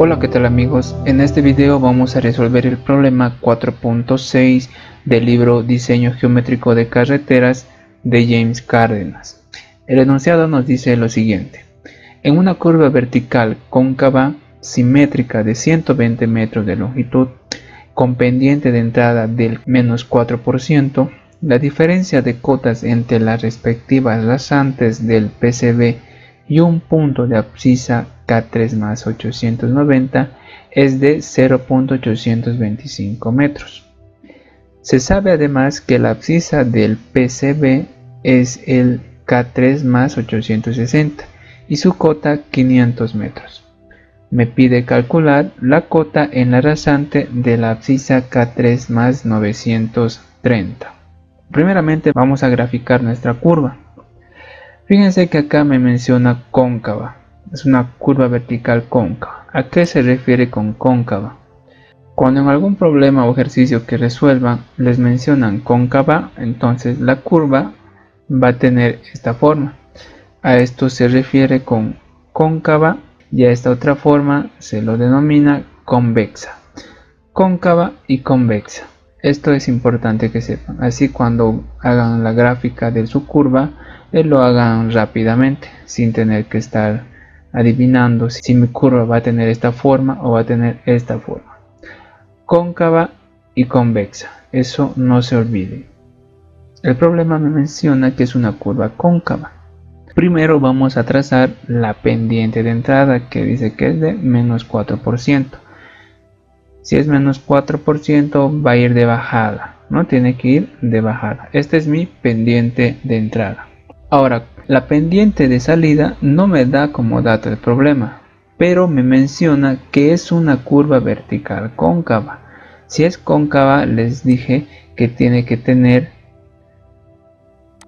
Hola, ¿qué tal amigos? En este video vamos a resolver el problema 4.6 del libro Diseño Geométrico de Carreteras de James Cárdenas. El enunciado nos dice lo siguiente: en una curva vertical cóncava simétrica de 120 metros de longitud, con pendiente de entrada del menos 4%, la diferencia de cotas entre las respectivas rasantes del PCB y un punto de abscisa K3 más 890 es de 0.825 metros. Se sabe además que la abscisa del PCB es el K3 más 860 y su cota 500 metros. Me pide calcular la cota en la rasante de la abscisa K3 más 930. Primeramente vamos a graficar nuestra curva. Fíjense que acá me menciona cóncava. Es una curva vertical cóncava. ¿A qué se refiere con cóncava? Cuando en algún problema o ejercicio que resuelvan les mencionan cóncava, entonces la curva va a tener esta forma. A esto se refiere con cóncava y a esta otra forma se lo denomina convexa. Cóncava y convexa. Esto es importante que sepan. Así cuando hagan la gráfica de su curva, lo hagan rápidamente, sin tener que estar adivinando si mi curva va a tener esta forma o va a tener esta forma. Cóncava y convexa. Eso no se olvide. El problema me menciona que es una curva cóncava. Primero vamos a trazar la pendiente de entrada, que dice que es de menos 4%. Si es menos 4% va a ir de bajada, no tiene que ir de bajada. Esta es mi pendiente de entrada. Ahora, la pendiente de salida no me da como dato el problema, pero me menciona que es una curva vertical cóncava. Si es cóncava, les dije que tiene que tener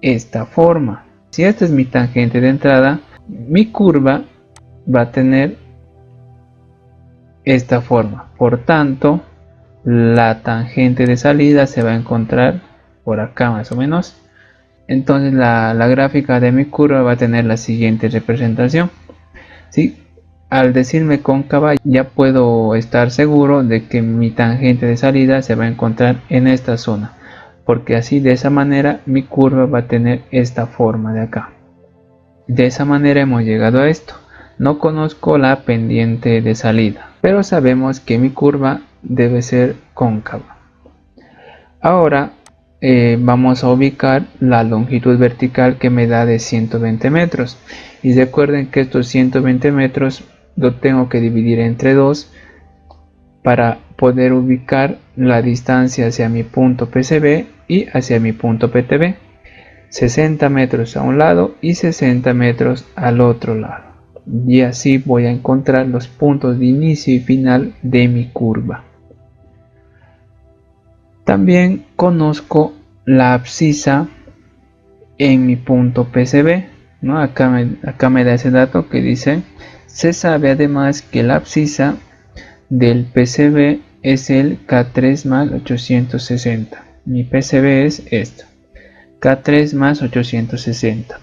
esta forma. Si esta es mi tangente de entrada, mi curva va a tener esta forma. Por tanto, la tangente de salida se va a encontrar por acá más o menos. Entonces la gráfica de mi curva va a tener la siguiente representación. ¿Sí? Al decirme cóncava ya puedo estar seguro de que mi tangente de salida se va a encontrar en esta zona, porque así de esa manera mi curva va a tener esta forma de acá. De esa manera hemos llegado a esto. No conozco la pendiente de salida, pero sabemos que mi curva debe ser cóncava. Ahora vamos a ubicar la longitud vertical que me da de 120 metros. Y recuerden que estos 120 metros lo tengo que dividir entre 2 para poder ubicar la distancia hacia mi punto PCB y hacia mi punto PTB. 60 metros a un lado y 60 metros al otro lado. Y así voy a encontrar los puntos de inicio y final de mi curva. También conozco la abscisa en mi punto PCB, ¿no? Acá me da ese dato que dice: se sabe además que la abscisa del PCB es el K3 más 860. Mi PCB es esto, K3 más 860.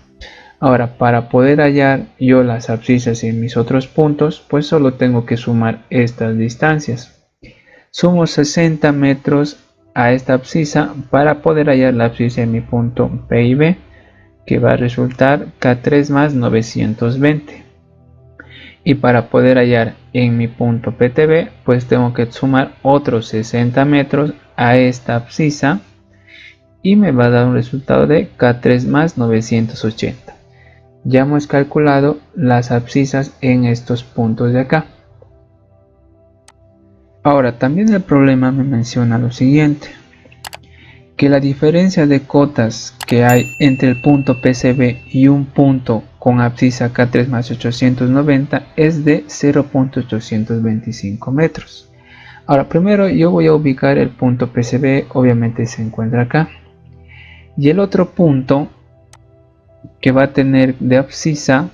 Ahora, para poder hallar yo las abscisas en mis otros puntos, pues solo tengo que sumar estas distancias. Sumo 60 metros a esta abscisa para poder hallar la abscisa en mi punto P y B, que va a resultar K3 más 920. Y para poder hallar en mi punto PTB, pues tengo que sumar otros 60 metros a esta abscisa y me va a dar un resultado de K3 más 980. Ya hemos calculado las abscisas en estos puntos de acá. Ahora, también el problema me menciona lo siguiente: que la diferencia de cotas que hay entre el punto PCB y un punto con abscisa K3 más 890 es de 0.825 metros. Ahora, primero yo voy a ubicar el punto PCB, obviamente se encuentra acá. Y el otro punto que va a tener de abscisa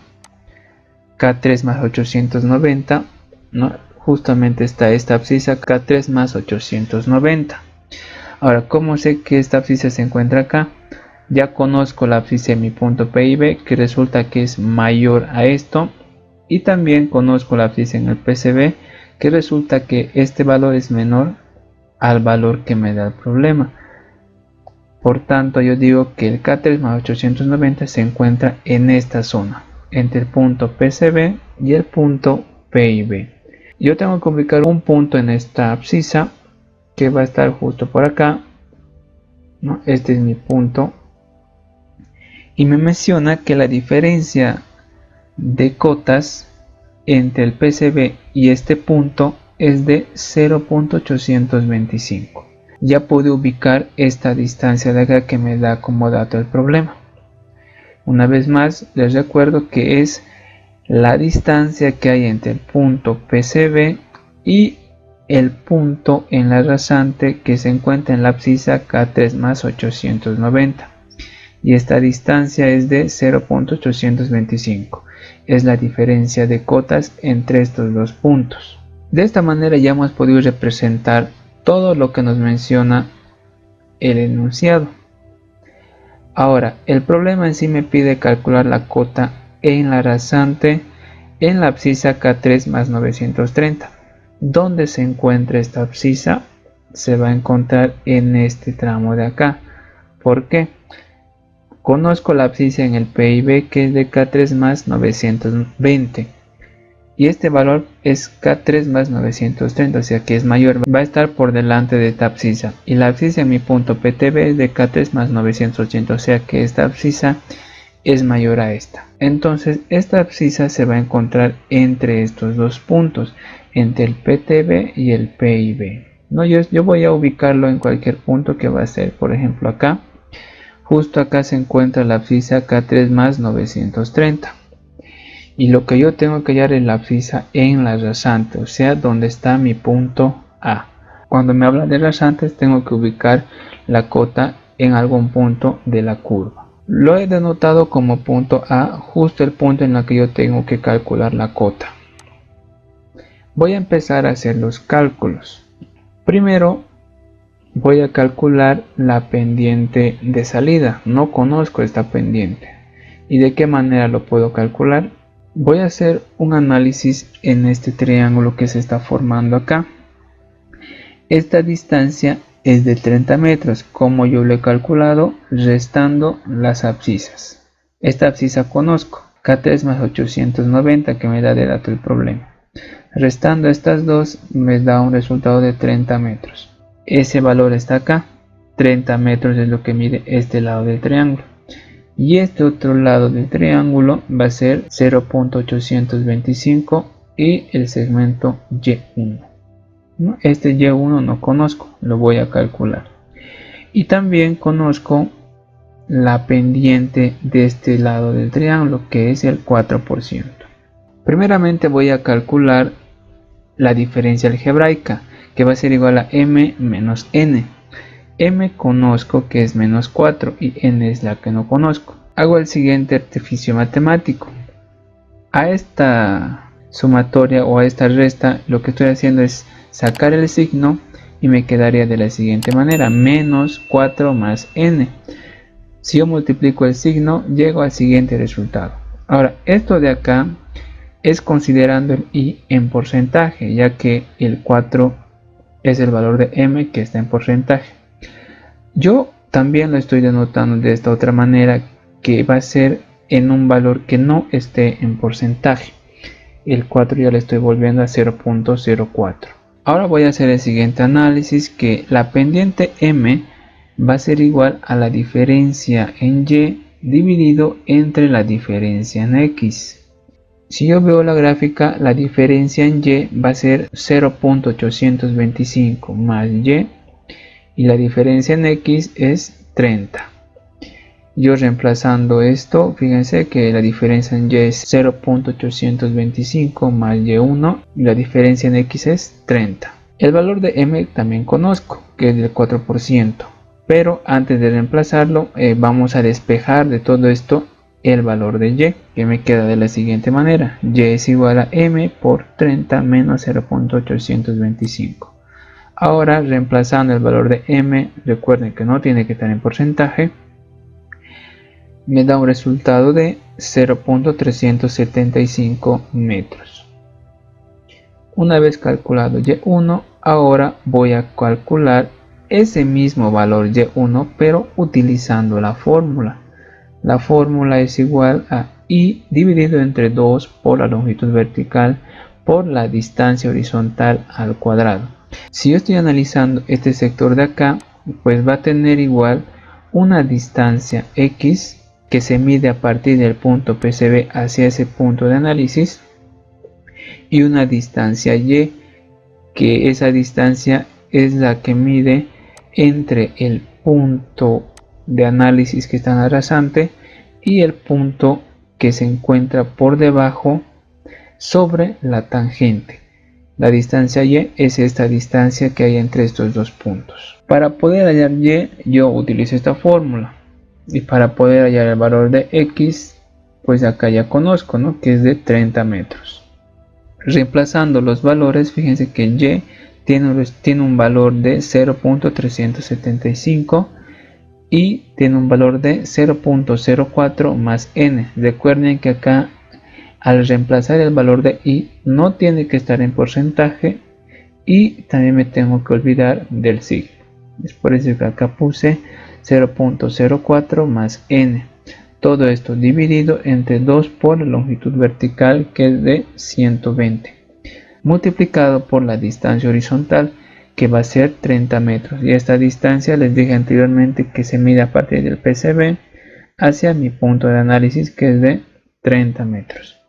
K3 más 890, ¿no? Justamente está esta abscisa K3 más 890. Ahora, ¿cómo sé que esta abscisa se encuentra acá? Ya conozco la abscisa de mi punto P y B, que resulta que es mayor a esto. Y también conozco la abscisa en el PCB, que resulta que este valor es menor al valor que me da el problema. Por tanto, yo digo que el K3 más 890 se encuentra en esta zona, entre el punto PCB y el punto PIB. Yo tengo que ubicar un punto en esta abscisa que va a estar justo por acá, ¿no? Este es mi punto. Y me menciona que la diferencia de cotas entre el PCB y este punto es de 0.825. Ya pude ubicar esta distancia de acá que me da como dato el problema. Una vez más les recuerdo que es la distancia que hay entre el punto PCB y el punto en la rasante que se encuentra en la abscisa K3 más 890. Y esta distancia es de 0.825. Es la diferencia de cotas entre estos dos puntos. De esta manera ya hemos podido representar todo lo que nos menciona el enunciado. Ahora, el problema en sí me pide calcular la cota en la rasante en la abscisa K3 más 930. ¿Dónde se encuentra esta abscisa? Se va a encontrar en este tramo de acá. ¿Por qué? Conozco la abscisa en el PIB que es de K3 más 920 y este valor es K3 más 930, o sea que es mayor, va a estar por delante de esta abscisa, y la abscisa en mi punto PTB es de K3 más 980, o sea que esta abscisa es mayor a esta. Entonces esta abscisa se va a encontrar entre estos dos puntos, entre el PTB y el PIB. No, yo voy a ubicarlo en cualquier punto que va a ser, por ejemplo acá. Justo acá se encuentra la abscisa K3 más 930. Y lo que yo tengo que hallar es la abscisa en la rasante, o sea, donde está mi punto A. Cuando me habla de rasantes, tengo que ubicar la cota en algún punto de la curva. Lo he denotado como punto A, justo el punto en el que yo tengo que calcular la cota. Voy a empezar a hacer los cálculos. Primero, voy a calcular la pendiente de salida. No conozco esta pendiente. ¿Y de qué manera lo puedo calcular? Voy a hacer un análisis en este triángulo que se está formando acá. Esta distancia es de 30 metros, como yo lo he calculado restando las abscisas. Esta abscisa conozco, K3 más 890, que me da de dato el problema. Restando estas dos me da un resultado de 30 metros. Ese valor está acá, 30 metros es lo que mide este lado del triángulo. Y este otro lado del triángulo va a ser 0.825 y el segmento Y1. Este Y1 no conozco, lo voy a calcular. Y también conozco la pendiente de este lado del triángulo, que es el 4%. Primeramente voy a calcular la diferencia algebraica, que va a ser igual a m menos n. M conozco que es menos 4 y n es la que no conozco. Hago el siguiente artificio matemático. A esta sumatoria o a esta resta lo que estoy haciendo es sacar el signo y me quedaría de la siguiente manera: menos 4 más n. Si yo multiplico el signo, llego al siguiente resultado. Ahora, esto de acá es considerando el i en porcentaje, ya que el 4 es el valor de m que está en porcentaje. Yo también lo estoy denotando de esta otra manera, que va a ser en un valor que no esté en porcentaje. El 4 ya le estoy volviendo a 0.04. Ahora voy a hacer el siguiente análisis, que la pendiente m va a ser igual a la diferencia en y dividido entre la diferencia en x. Si yo veo la gráfica, la diferencia en y va a ser 0.825 más y la diferencia en x es 30. Yo reemplazando esto, fíjense que la diferencia en y es 0.825 más y1 y la diferencia en x es 30. El valor de m también conozco, que es del 4%, pero antes de reemplazarlo vamos a despejar de todo esto el valor de y, que me queda de la siguiente manera: y es igual a m por 30 menos 0.825. Ahora, reemplazando el valor de m, recuerden que no tiene que estar en porcentaje, me da un resultado de 0.375 metros. Una vez calculado Y1, ahora voy a calcular ese mismo valor Y1, pero utilizando la fórmula. La fórmula es igual a I dividido entre 2 por la longitud vertical por la distancia horizontal al cuadrado. Si yo estoy analizando este sector de acá, pues va a tener igual una distancia X que se mide a partir del punto PCB hacia ese punto de análisis, y una distancia Y, que esa distancia es la que mide entre el punto de análisis que está en la rasante y el punto que se encuentra por debajo sobre la tangente. La distancia Y es esta distancia que hay entre estos dos puntos. Para poder hallar Y, yo utilizo esta fórmula, y para poder hallar el valor de X, pues acá ya conozco, ¿no?, que es de 30 metros. Reemplazando los valores, fíjense que Y tiene un valor de 0.375 y tiene un valor de 0.04 más n. Recuerden que acá, al reemplazar el valor de I, no tiene que estar en porcentaje, y también me tengo que olvidar del signo. Es por eso que acá puse 0.04 más n. Todo esto dividido entre 2 por la longitud vertical, que es de 120, multiplicado por la distancia horizontal, que va a ser 30 metros. Y esta distancia les dije anteriormente que se mide a partir del PCB hacia mi punto de análisis, que es de 30 metros.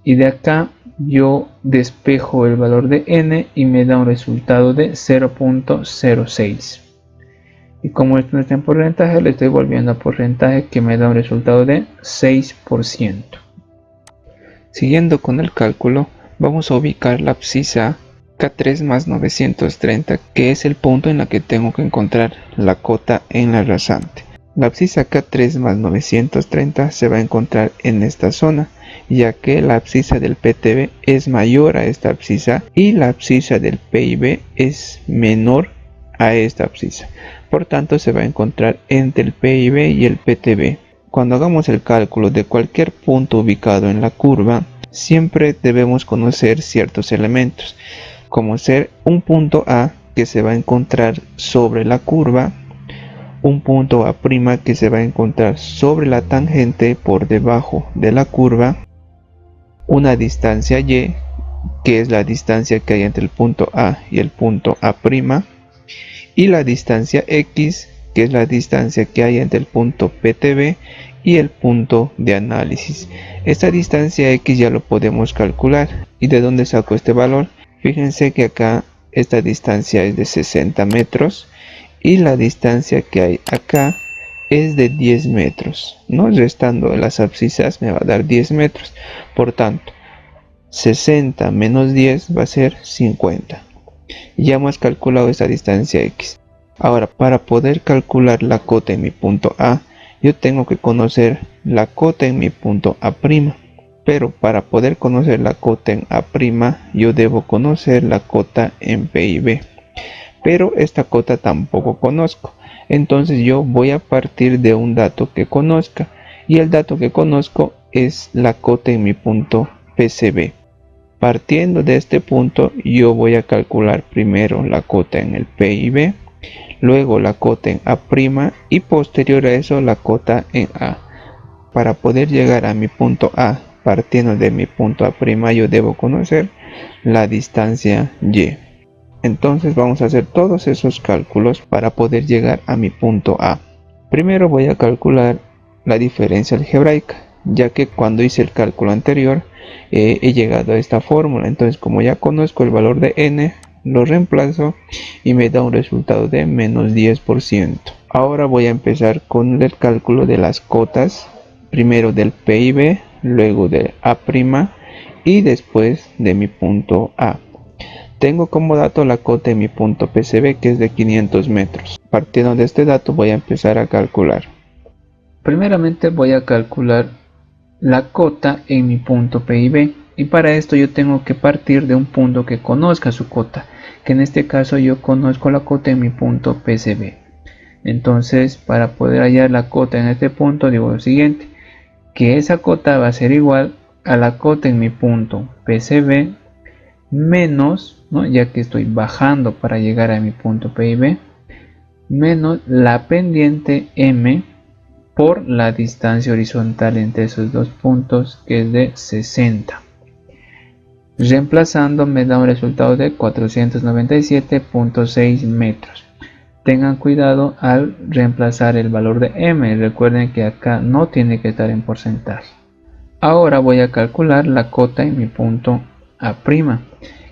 Y de acá yo despejo el valor de n y me da un resultado de 0.06. Y como esto no está en porcentaje, le estoy volviendo a porcentaje, que me da un resultado de 6%. Siguiendo con el cálculo, vamos a ubicar la abscisa K3 más 930, que es el punto en el que tengo que encontrar la cota en la rasante. La abscisa K3 más 930 se va a encontrar en esta zona, ya que la abscisa del PTB es mayor a esta abscisa y la abscisa del PIB es menor a esta abscisa. Por tanto, se va a encontrar entre el PIB y el PTB. Cuando hagamos el cálculo de cualquier punto ubicado en la curva, siempre debemos conocer ciertos elementos, como ser un punto A que se va a encontrar sobre la curva, un punto A' que se va a encontrar sobre la tangente por debajo de la curva, una distancia Y, que es la distancia que hay entre el punto A y el punto A', y la distancia X, que es la distancia que hay entre el punto PTB y el punto de análisis. Esta distancia X ya lo podemos calcular. ¿Y de dónde saco este valor? Fíjense que acá esta distancia es de 60 metros y la distancia que hay acá es de 10 metros, ¿no? Restando las abscisas me va a dar 10 metros. Por tanto, 60 menos 10 va a ser 50. Ya hemos calculado esta distancia X. Ahora, para poder calcular la cota en mi punto A, yo tengo que conocer la cota en mi punto A'. Pero para poder conocer la cota en A', yo debo conocer la cota en PIB. Pero esta cota tampoco conozco. Entonces yo voy a partir de un dato que conozca. Y el dato que conozco es la cota en mi punto PCB. Partiendo de este punto, yo voy a calcular primero la cota en el PIB, luego la cota en A' y posterior a eso la cota en A. Para poder llegar a mi punto A, partiendo de mi punto A', yo debo conocer la distancia Y. Entonces vamos a hacer todos esos cálculos para poder llegar a mi punto A. Primero voy a calcular la diferencia algebraica, ya que cuando hice el cálculo anterior he llegado a esta fórmula. Entonces, como ya conozco el valor de n, lo reemplazo y me da un resultado de menos 10%. Ahora voy a empezar con el cálculo de las cotas, primero del PIB, luego de A' y después de mi punto A. Tengo como dato la cota en mi punto PCB, que es de 500 metros. Partiendo de este dato voy a empezar a calcular. Primeramente voy a calcular la cota en mi punto PIB, y para esto yo tengo que partir de un punto que conozca su cota, que en este caso yo conozco la cota en mi punto PCB. Entonces, para poder hallar la cota en este punto, digo lo siguiente, que esa cota va a ser igual a la cota en mi punto PCB menos, ¿no?, ya que estoy bajando para llegar a mi punto P y B, menos la pendiente M por la distancia horizontal entre esos dos puntos, que es de 60. Reemplazando me da un resultado de 497.6 metros. Tengan cuidado al reemplazar el valor de M, recuerden que acá no tiene que estar en porcentaje. Ahora voy a calcular la cota en mi punto A',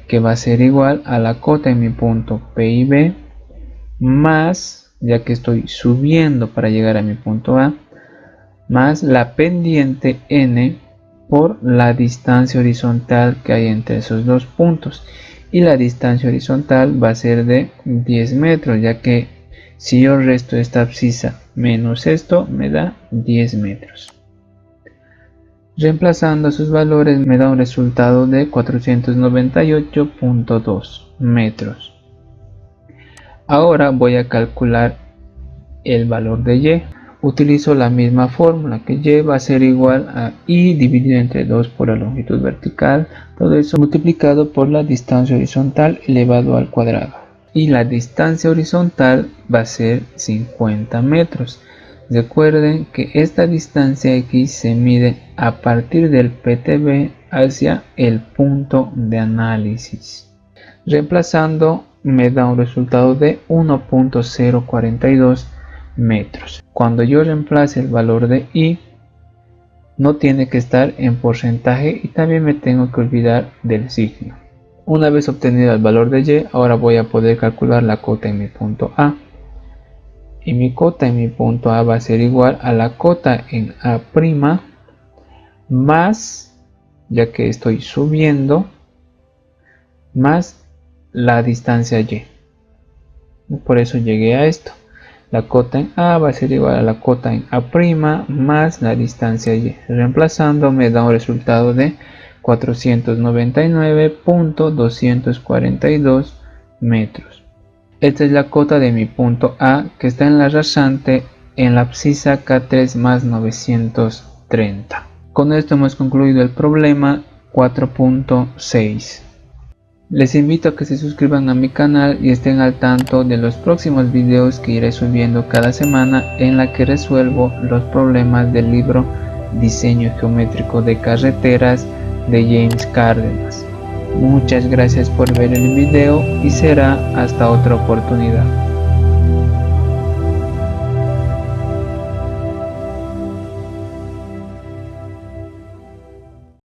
que va a ser igual a la cota en mi punto P y B, más, ya que estoy subiendo para llegar a mi punto A, más la pendiente N por la distancia horizontal que hay entre esos dos puntos, y la distancia horizontal va a ser de 10 metros, ya que si yo resto esta abscisa menos esto me da 10 metros. Reemplazando sus valores me da un resultado de 498.2 metros. Ahora voy a calcular el valor de Y. Utilizo la misma fórmula, que Y va a ser igual a I dividido entre 2 por la longitud vertical, todo eso multiplicado por la distancia horizontal elevado al cuadrado. Y la distancia horizontal va a ser 50 metros. Recuerden que esta distancia X se mide a partir del PTB hacia el punto de análisis. Reemplazando me da un resultado de 1.042 metros. Cuando yo reemplace el valor de I, no tiene que estar en porcentaje y también me tengo que olvidar del signo. Una vez obtenido el valor de Y, ahora voy a poder calcular la cota en mi punto A. Y mi cota en mi punto A va a ser igual a la cota en A' más, ya que estoy subiendo, más la distancia Y. Por eso llegué a esto. La cota en A va a ser igual a la cota en A' más la distancia Y. Reemplazando me da un resultado de 499.242 metros. Esta es la cota de mi punto A, que está en la rasante en la abscisa K3 más 930. Con esto hemos concluido el problema 4.6. Les invito a que se suscriban a mi canal y estén al tanto de los próximos videos que iré subiendo cada semana, en la que resuelvo los problemas del libro Diseño Geométrico de Carreteras de James Cárdenas. Muchas gracias por ver el video y será hasta otra oportunidad.